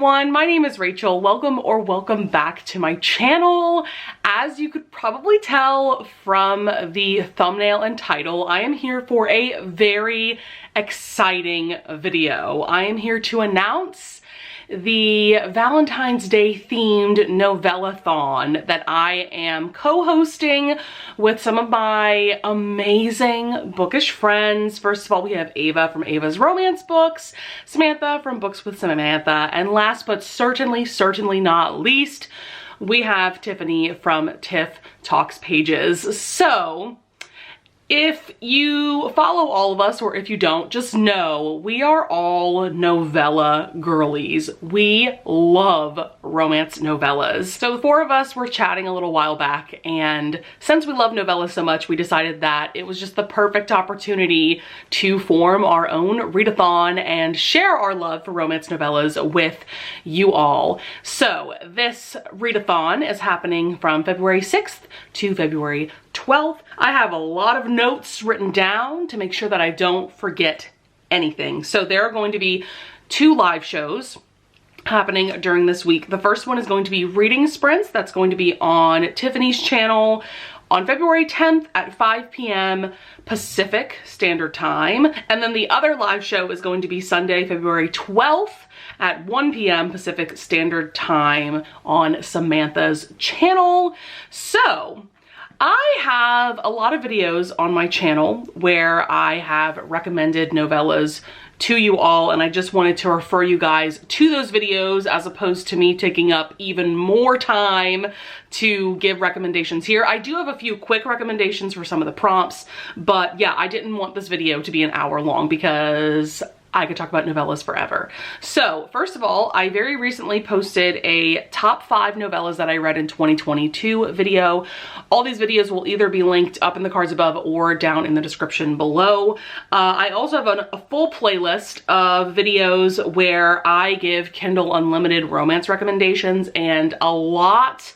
everyone, my name is Rachel. Welcome back to my channel. As you could probably tell from the thumbnail and title, I am here for a very exciting video. I am here to announce the Valentine's Day themed Novellathon that I am co-hosting with some of my amazing bookish friends. First of all, we have Ava from Ava's Romance Books, Samantha from Books with Samantha, and last but certainly not least, we have Tiffany from Tiff Talks Pages. So, if you follow all of us, or if you don't, just know we are all novella girlies. We love romance novellas. So the four of us were chatting a little while back, and since we love novellas so much, we decided that it was just the perfect opportunity to form our own readathon and share our love for romance novellas with you all. So this readathon is happening from February 6th to February 12th. I have a lot of notes written down to make sure that I don't forget anything. So there are going to be 2 live shows happening during this week. The first one is going to be reading sprints. That's going to be on Tiffany's channel on February 10th at 5 p.m. Pacific Standard Time. And then the other live show is going to be Sunday, February 12th at 1 p.m. Pacific Standard Time on Samantha's channel. So I have a lot of videos on my channel where I have recommended novellas to you all, and I just wanted to refer you guys to those videos as opposed to me taking up even more time to give recommendations here. I do have a few quick recommendations for some of the prompts, but yeah, I didn't want this video to be an hour long because I could talk about novellas forever. So first of all, I very recently posted a top 5 novellas that I read in 2022 video. All these videos will either be linked up in the cards above or down in the description below. I also have a full playlist of videos where I give Kindle Unlimited romance recommendations, and a lot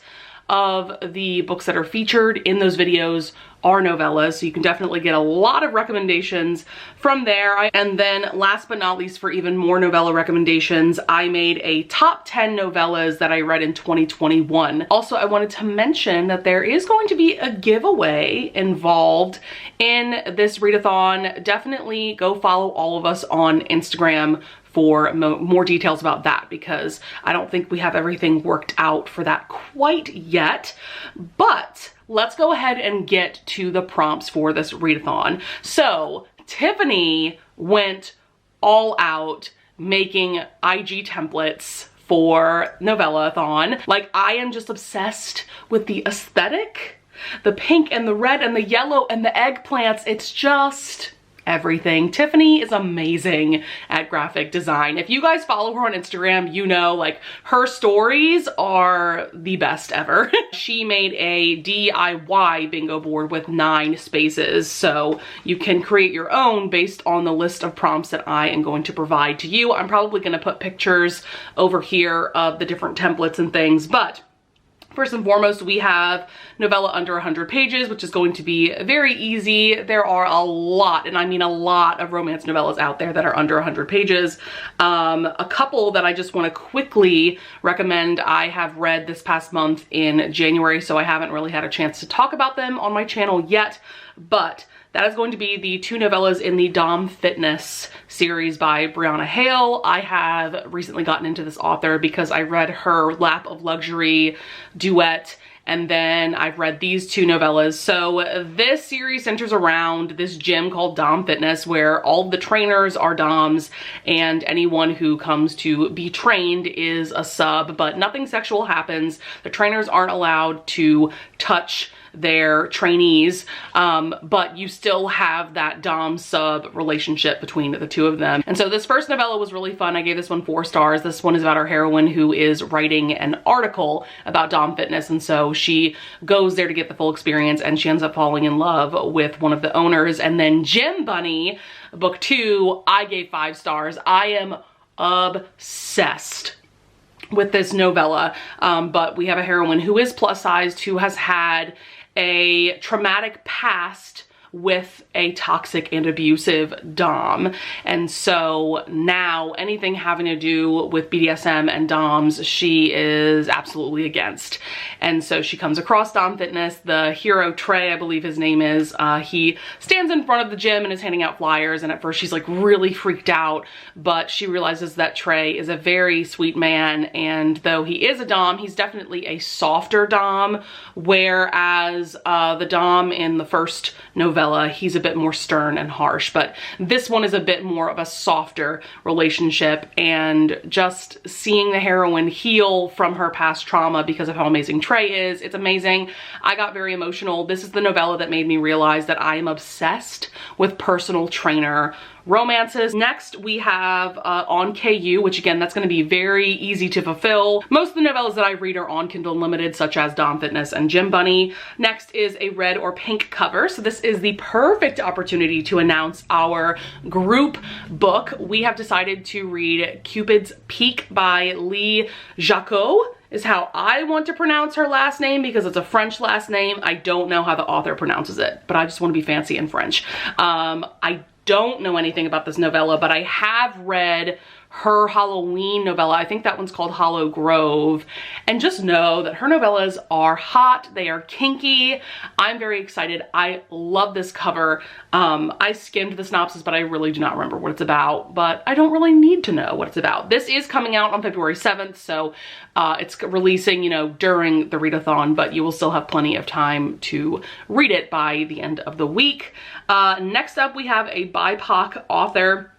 of the books that are featured in those videos are novellas, so you can definitely get a lot of recommendations from there. And then last but not least, for even more novella recommendations, I made a top 10 novellas that I read in 2021. Also, I wanted to mention that there is going to be a giveaway involved in this readathon. Definitely go follow all of us on Instagram for more details about that, because I don't think we have everything worked out for that quite yet. But let's go ahead and get to the prompts for this readathon. So Tiffany went all out making IG templates for Novellathon. Like, I am just obsessed with the aesthetic, the pink and the red and the yellow and the eggplants. It's just everything. Tiffany is amazing at graphic design. If you guys follow her on Instagram, you know, like, her stories are the best ever. She made a DIY bingo board with 9 spaces, so you can create your own based on the list of prompts that I am going to provide to you. I'm probably going to put pictures over here of the different templates and things, but first and foremost, we have novella under 100 pages, which is going to be very easy. There are a lot, and I mean a lot, of romance novellas out there that are under 100 pages. A couple that I just want to quickly recommend I have read this past month in January, so I haven't really had a chance to talk about them on my channel yet, but that is going to be the 2 novellas in the Dom Fitness series by Brianna Hale. I have recently gotten into this author because I read her Lap of Luxury duet, and then I've read these 2 novellas. So this series centers around this gym called Dom Fitness, where all of the trainers are Doms, and anyone who comes to be trained is a sub, but nothing sexual happens. The trainers aren't allowed to touch their trainees, but you still have that Dom sub relationship between the 2 of them. And so this first novella was really fun. I gave this one 4 stars. This one is about our heroine who is writing an article about Dom Fitness, and so she goes there to get the full experience, and she ends up falling in love with one of the owners. And then Gym Bunny, book 2, I gave 5 stars. I am obsessed with this novella, but we have a heroine who is plus sized, who has had a traumatic past with a toxic and abusive dom. And so now anything having to do with BDSM and doms, she is absolutely against. And so she comes across Dom Fitness. The hero Trey, I believe his name is, he stands in front of the gym and is handing out flyers, and at first she's like really freaked out, but she realizes that Trey is a very sweet man, and though he is a dom, he's definitely a softer dom, whereas the dom in the first novella, he's a bit more stern and harsh, but this one is a bit more of a softer relationship. And just seeing the heroine heal from her past trauma because of how amazing Trey is, it's amazing. I got very emotional. This is the novella that made me realize that I am obsessed with personal trainer romances. Next, we have on KU, which again, that's going to be very easy to fulfill. Most of the novellas that I read are on Kindle Unlimited, such as Dom Fitness and Gym Bunny. Next is a red or pink cover. So this is the perfect opportunity to announce our group book. We have decided to read Cupids Peak by Lee Jacot, is how I want to pronounce her last name because it's a French last name. I don't know how the author pronounces it, but I just want to be fancy in French. I don't know anything about this novella, but I have read her Halloween novella. I think that one's called Hollow Grove. And just know that her novellas are hot. They are kinky. I'm very excited. I love this cover. I skimmed the synopsis, but I really do not remember what it's about, but I don't really need to know what it's about. This is coming out on February 7th, so it's releasing, you know, during the readathon, but you will still have plenty of time to read it by the end of the week. Next up, we have a BIPOC author.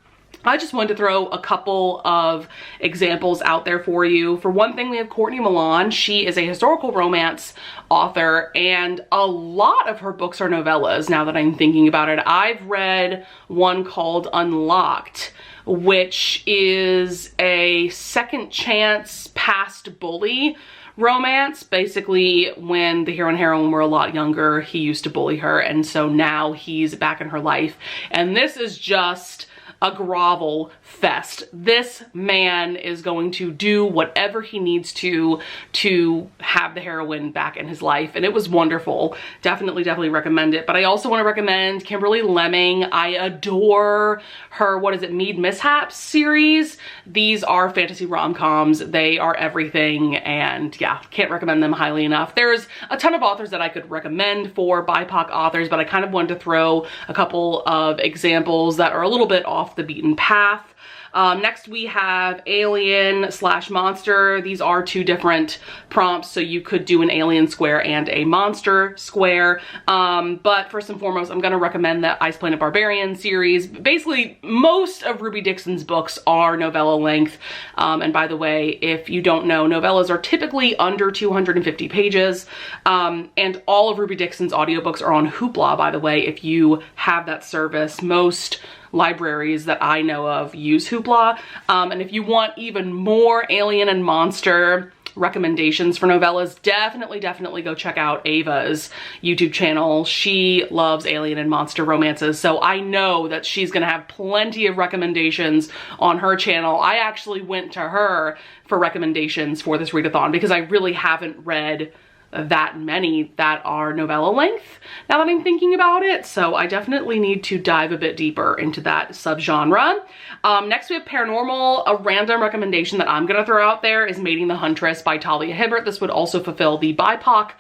I just wanted to throw a couple of examples out there for you. For one thing, we have Courtney Milan. She is a historical romance author, and a lot of her books are novellas now that I'm thinking about it. I've read one called Unlocked, which is a second chance past bully romance. Basically, when the hero and heroine were a lot younger, he used to bully her, and so now he's back in her life. And this is just a grovel fest. This man is going to do whatever he needs to have the heroine back in his life, and it was wonderful. Definitely recommend it. But I also want to recommend Kimberly Lemming. I adore her, what is it, Mead Mishaps series. These are fantasy rom-coms. They are everything, and yeah, can't recommend them highly enough. There's a ton of authors that I could recommend for BIPOC authors, but I kind of wanted to throw a couple of examples that are a little bit off the beaten path. Next we have alien / monster. These are two different prompts, so you could do an alien square and a monster square. But first and foremost, I'm gonna recommend the Ice Planet Barbarian series. Basically, most of Ruby Dixon's books are novella length. And by the way, if you don't know, novellas are typically under 250 pages. And all of Ruby Dixon's audiobooks are on Hoopla, by the way, if you have that service. Most libraries that I know of use Hoopla. And if you want even more alien and monster recommendations for novellas, definitely go check out Ava's YouTube channel. She loves alien and monster romances, so I know that she's gonna have plenty of recommendations on her channel. I actually went to her for recommendations for this readathon because I really haven't read that many that are novella length now that I'm thinking about it, so I definitely need to dive a bit deeper into that subgenre. Next we have paranormal. A random recommendation that I'm gonna throw out there is Mating the Huntress by Talia Hibbert. This would also fulfill the BIPOC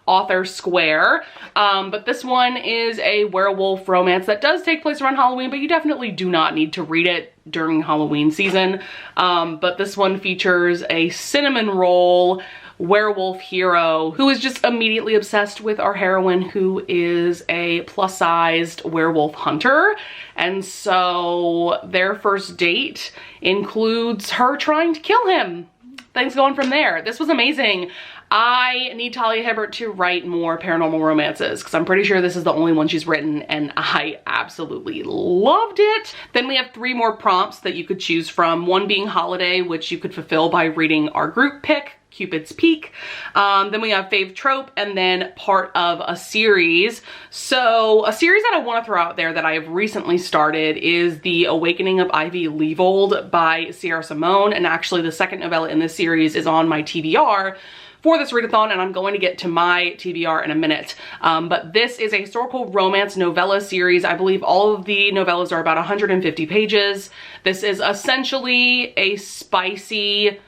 author square, but this one is a werewolf romance that does take place around Halloween, but you definitely do not need to read it during Halloween season. But this one features a cinnamon roll werewolf hero who is just immediately obsessed with our heroine, who is a plus-sized werewolf hunter. And so their first date includes her trying to kill him. Things go on from there. This was amazing. I need Talia Hibbert to write more paranormal romances because I'm pretty sure this is the only one she's written, and I absolutely loved it. Then we have 3 more prompts that you could choose from, one being holiday, which you could fulfill by reading our group pick, Cupid's Peak. Then we have Fave Trope, and then part of a series. So a series that I want to throw out there that I have recently started is The Awakening of Ivy Weevil by Simone, and actually the second novella in this series is on my TBR for this readathon, and I'm going to get to my TBR in a minute. But this is a historical romance novella series. I believe all of the novellas are about 150 pages. This is essentially a spicy,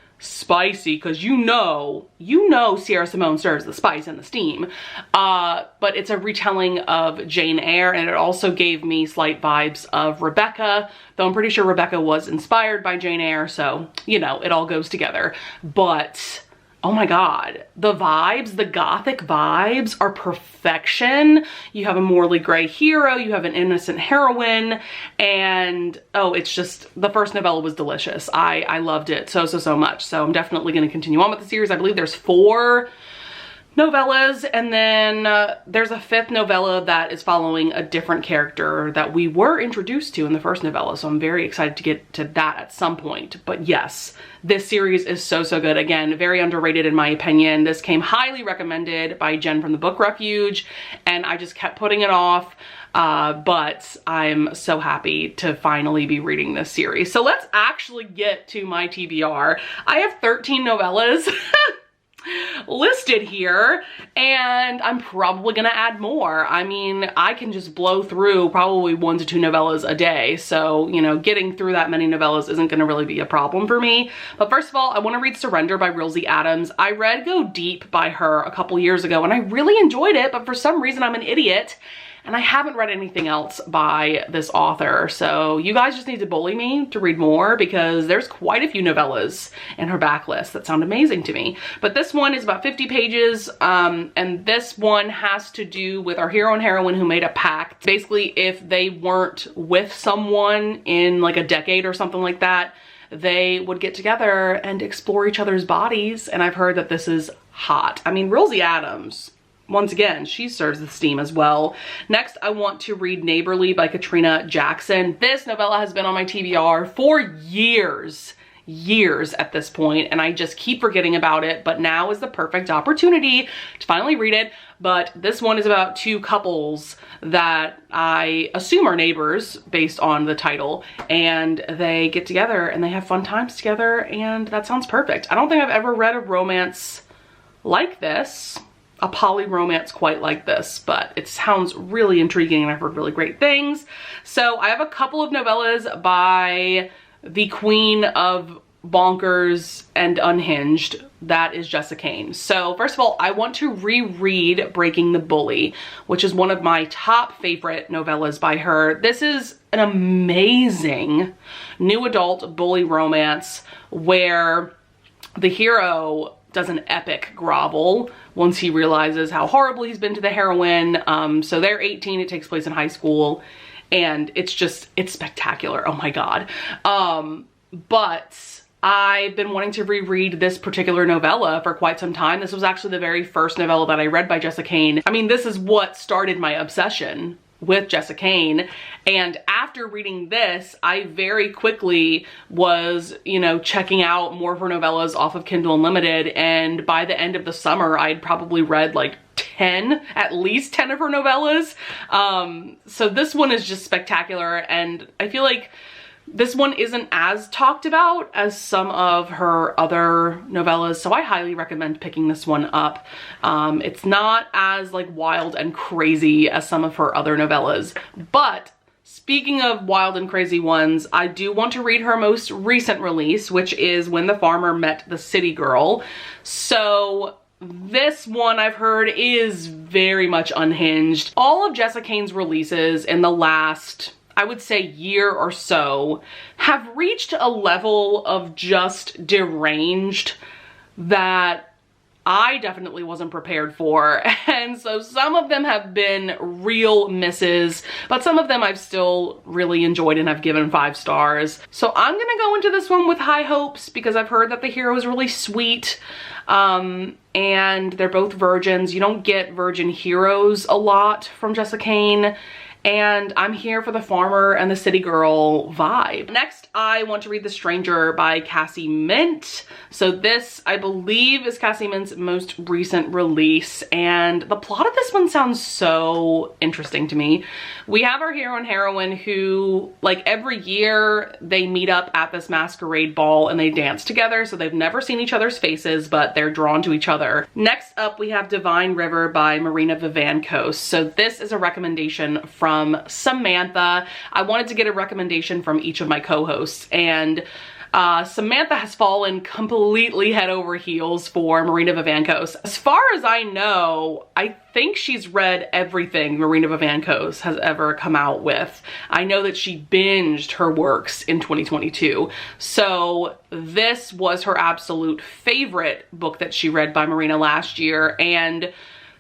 because you know Sierra Simone serves the spice and the steam, but it's a retelling of Jane Eyre, and it also gave me slight vibes of Rebecca, though I'm pretty sure Rebecca was inspired by Jane Eyre, so you know, it all goes together. But oh my god, the vibes, the gothic vibes are perfection. You have a morally gray hero, you have an innocent heroine, and oh, it's just, the first novella was delicious. I loved it so much. So I'm definitely going to continue on with the series. I believe there's 4 novellas, and then there's a 5th novella that is following a different character that we were introduced to in the first novella, so I'm very excited to get to that at some point. But yes, this series is so good. Again, very underrated in my opinion. This came highly recommended by Jen from the Book Refuge, and I just kept putting it off, but I'm so happy to finally be reading this series. So let's actually get to my TBR. I have 13 novellas listed here, and I'm probably gonna add more. I mean, I can just blow through probably 1 to 2 novellas a day, so you know, getting through that many novellas isn't gonna really be a problem for me. But first of all, I want to read Surrender by Rilsey Adams. I read Go Deep by her a couple years ago, and I really enjoyed it, but for some reason I'm an idiot and I haven't read anything else by this author. So you guys just need to bully me to read more, because there's quite a few novellas in her backlist that sound amazing to me. But this one is about 50 pages, and this one has to do with our hero and heroine who made a pact. Basically, if they weren't with someone in like a decade or something like that, they would get together and explore each other's bodies. And I've heard that this is hot. I mean, Rilsey Adams, once again, she serves the steam as well. Next, I want to read Neighborly by Katrina Jackson. This novella has been on my TBR for years at this point, and I just keep forgetting about it, but now is the perfect opportunity to finally read it. But this one is about 2 couples that I assume are neighbors based on the title, and they get together and they have fun times together, and that sounds perfect. I don't think I've ever read a romance like this, a poly romance quite like this, but it sounds really intriguing and I've heard really great things. So I have a couple of novellas by the queen of bonkers and unhinged, that is Jessica Cain. So first of all, I want to reread Breaking the Bully, which is one of my top favorite novellas by her. This is an amazing new adult bully romance where the hero does an epic grovel once he realizes how horrible he's been to the heroine. So they're 18, it takes place in high school, and it's spectacular. Oh my god. But I've been wanting to reread this particular novella for quite some time. This was actually the very first novella that I read by Jessica Cain. I mean, this is what started my obsession with Jessica Cain, and after reading this, I very quickly was, you know, checking out more of her novellas off of Kindle Unlimited, and by the end of the summer, I'd probably read like at least 10 of her novellas. So this one is just spectacular, and I feel like this one isn't as talked about as some of her other novellas, so I highly recommend picking this one up. It's not as like wild and crazy as some of her other novellas, but speaking of wild and crazy ones, I do want to read her most recent release, which is When the Farmer Met the City Girl. So this one I've heard is very much unhinged. All of Jessica Cain's releases in the last, I would say, year or so have reached a level of just deranged that I definitely wasn't prepared for. And so some of them have been real misses, but some of them I've still really enjoyed and have given 5 stars. So I'm gonna go into this one with high hopes because I've heard that the hero is really sweet, and they're both virgins. You don't get virgin heroes a lot from Jessica Cain. and I'm here for the farmer and the city girl vibe. Next, I want to read The Stranger by Cassie Mint. So this, I believe, is Cassie Mint's most recent release, and the plot of this one sounds so interesting to me. We have our hero and heroine who, like, every year they meet up at this masquerade ball and they dance together, so they've never seen each other's faces, but they're drawn to each other. Next up, we have Divine River by Marina Vivancos. So this is a recommendation from Samantha. I wanted to get a recommendation from each of my co-hosts, and Samantha has fallen completely head over heels for Marina Vivancos. As far as I know, I think she's read everything Marina Vivancos has ever come out with. I know that she binged her works in 2022. So this was her absolute favorite book that she read by Marina last year, and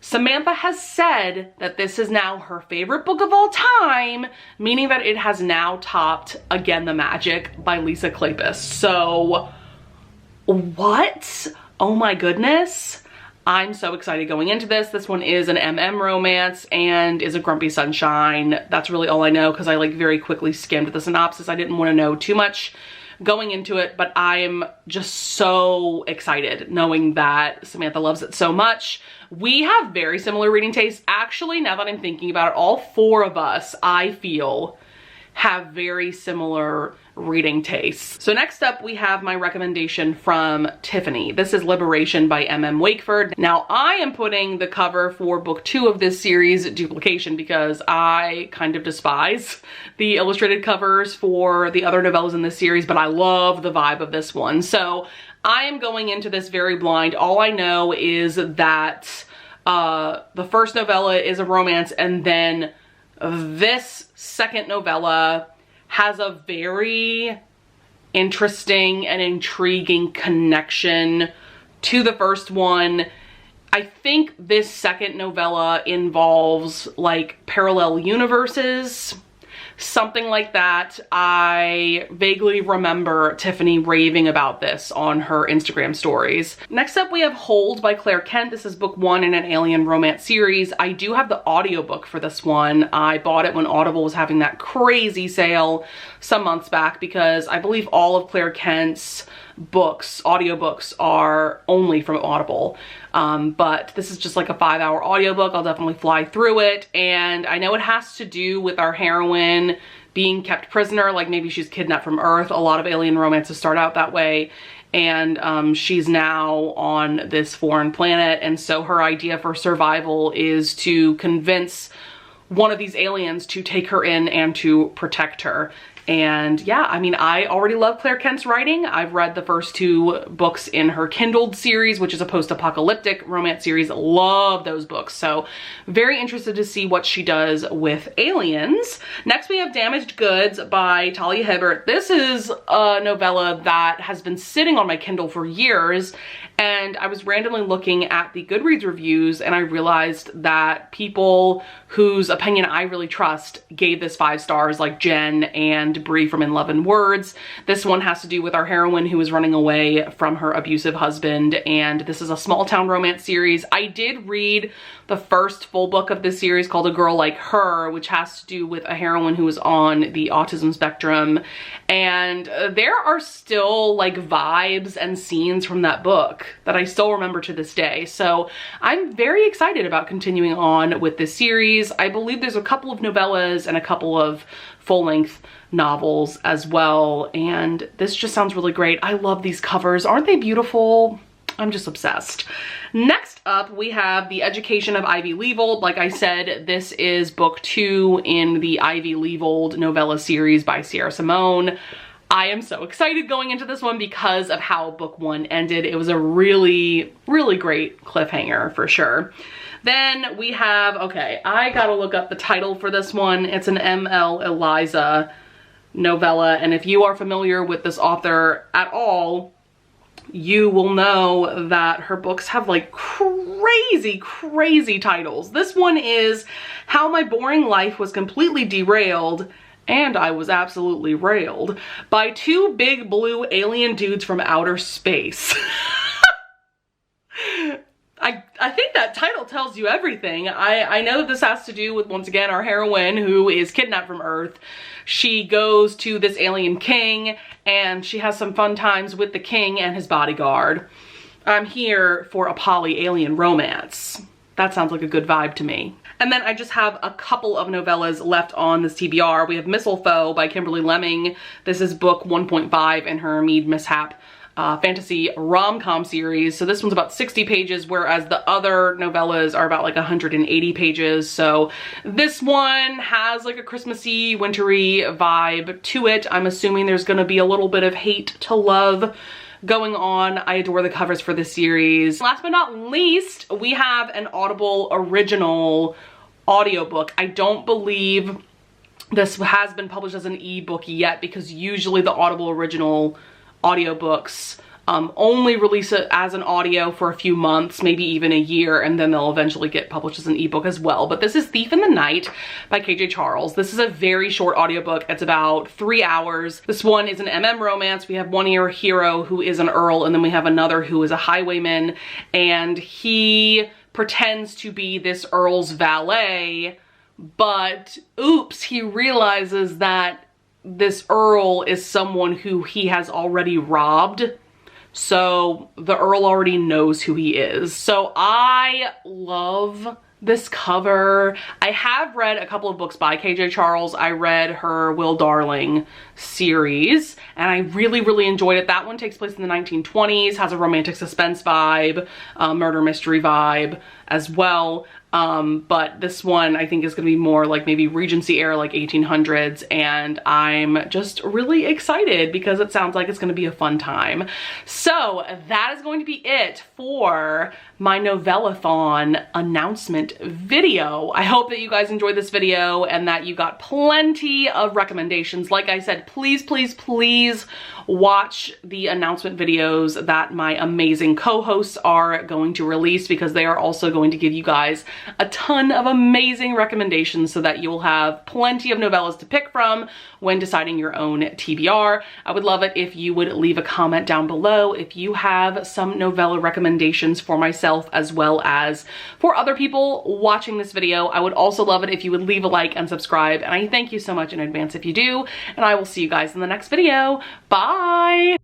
Samantha has said that this is now her favorite book of all time, meaning that it has now topped Again the Magic by Lisa Kleypas. So, what? Oh my goodness. I'm so excited going into this. This one is an MM romance and is a grumpy sunshine. That's really all I know because I like very quickly skimmed the synopsis. I didn't want to know too much going into it, but I'm just so excited knowing that Samantha loves it so much. We have very similar reading tastes. Actually, now that I'm thinking about it, all four of us, I feel, have very similar reading tastes. So next up, we have my recommendation from Tiffany. This is Liberation by M.M. Wakeford. Now, I am putting the cover for book 2 of this series, Duplication, because I kind of despise the illustrated covers for the other novellas in this series, but I love the vibe of this one. So I am going into this very blind. All I know is that the first novella is a romance, and then this second novella has a very interesting and intriguing connection to the first one. I think this second novella involves like parallel universes, something like that. I vaguely remember Tiffany raving about this on her Instagram stories. Next up, we have Hold by Claire Kent. This is book 1 in an alien romance series. I do have the audiobook for this one. I bought it when Audible was having that crazy sale some months back because I believe all of Claire Kent's books, audiobooks, are only from Audible. But this is just like a 5-hour audiobook. I'll definitely fly through it. And I know it has to do with our heroine being kept prisoner, like maybe she's kidnapped from Earth. A lot of alien romances start out that way. And she's now on this foreign planet. And so her idea for survival is to convince one of these aliens to take her in and to protect her. And yeah, I mean, I already love Claire Kent's writing. I've read the first 2 books in her Kindled series, which is a post-apocalyptic romance series. Love those books. So very interested to see what she does with aliens. Next, we have Damaged Goods by Talia Hibbert. This is a novella that has been sitting on my Kindle for years. And I was randomly looking at the Goodreads reviews and I realized that people whose opinion I really trust gave this 5 stars, like Jen and Bree from In Love and Words. This one has to do with our heroine who is running away from her abusive husband, and this is a small town romance series. I did read the first full book of this series called A Girl Like Her, which has to do with a heroine who is on the autism spectrum, and there are still like vibes and scenes from that book that I still remember to this day. So I'm very excited about continuing on with this series. I believe there's a couple of novellas and a couple of full-length novels as well, and this just sounds really great. I love these covers. Aren't they beautiful? I'm just obsessed. Next up, we have The Education of Ivy Weevil. Like I said, this is book 2 in the Ivy Weevil novella series by Sierra Simone. I am so excited going into this one because of how book 1 ended. It was a really, really great cliffhanger for sure. Then we have, okay, I gotta look up the title for this one. It's an M.L. Eliza novella, and if you are familiar with this author at all, you will know that her books have like crazy, crazy titles. This one is How My Boring Life Was Completely Derailed and I Was Absolutely Railed by 2 big blue alien dudes from outer space. I think that title tells you everything. I know this has to do with, once again, our heroine who is kidnapped from Earth. She goes to this alien king and she has some fun times with the king and his bodyguard. I'm here for a poly-alien romance. That sounds like a good vibe to me. And then I just have a couple of novellas left on this TBR. We have Mistletoe by Kimberly Lemming. This is book 1.5 in her Mead Mishap fantasy rom-com series. So this one's about 60 pages, whereas the other novellas are about like 180 pages. So this one has like a Christmassy, wintry vibe to it. I'm assuming there's gonna be a little bit of hate to love going on. I adore the covers for this series. Last but not least, we have an Audible original audiobook. I don't believe this has been published as an ebook yet, because usually the Audible original audiobooks only release it as an audio for a few months, maybe even a year, and then they'll eventually get published as an ebook as well. But this is Thief in the Night by KJ Charles. This is a very short audiobook. It's about 3 hours. This one is an romance. We have one hero who is an earl, and then we have another who is a highwayman, and he pretends to be this earl's valet, but oops, he realizes that this earl is someone who he has already robbed. So the earl already knows who he is. So I love this cover. I have read a couple of books by KJ Charles. I read her Will Darling series and I really enjoyed it. That one takes place in the 1920s, has a romantic suspense vibe, murder mystery vibe as well. But this one I think is gonna be more like maybe Regency era, like 1800s, and I'm just really excited because it sounds like it's gonna be a fun time. So that is going to be it for my Novellathon announcement video. I hope that you guys enjoyed this video and that you got plenty of recommendations. Like I said, please watch the announcement videos that my amazing co-hosts are going to release, because they are also going to give you guys a ton of amazing recommendations so that you'll have plenty of novellas to pick from when deciding your own TBR. I would love it if you would leave a comment down below if you have some novella recommendations for myself as well as for other people watching this video. I would also love it if you would leave a like and subscribe, and I thank you so much in advance if you do, and I will see you guys in the next video. Bye!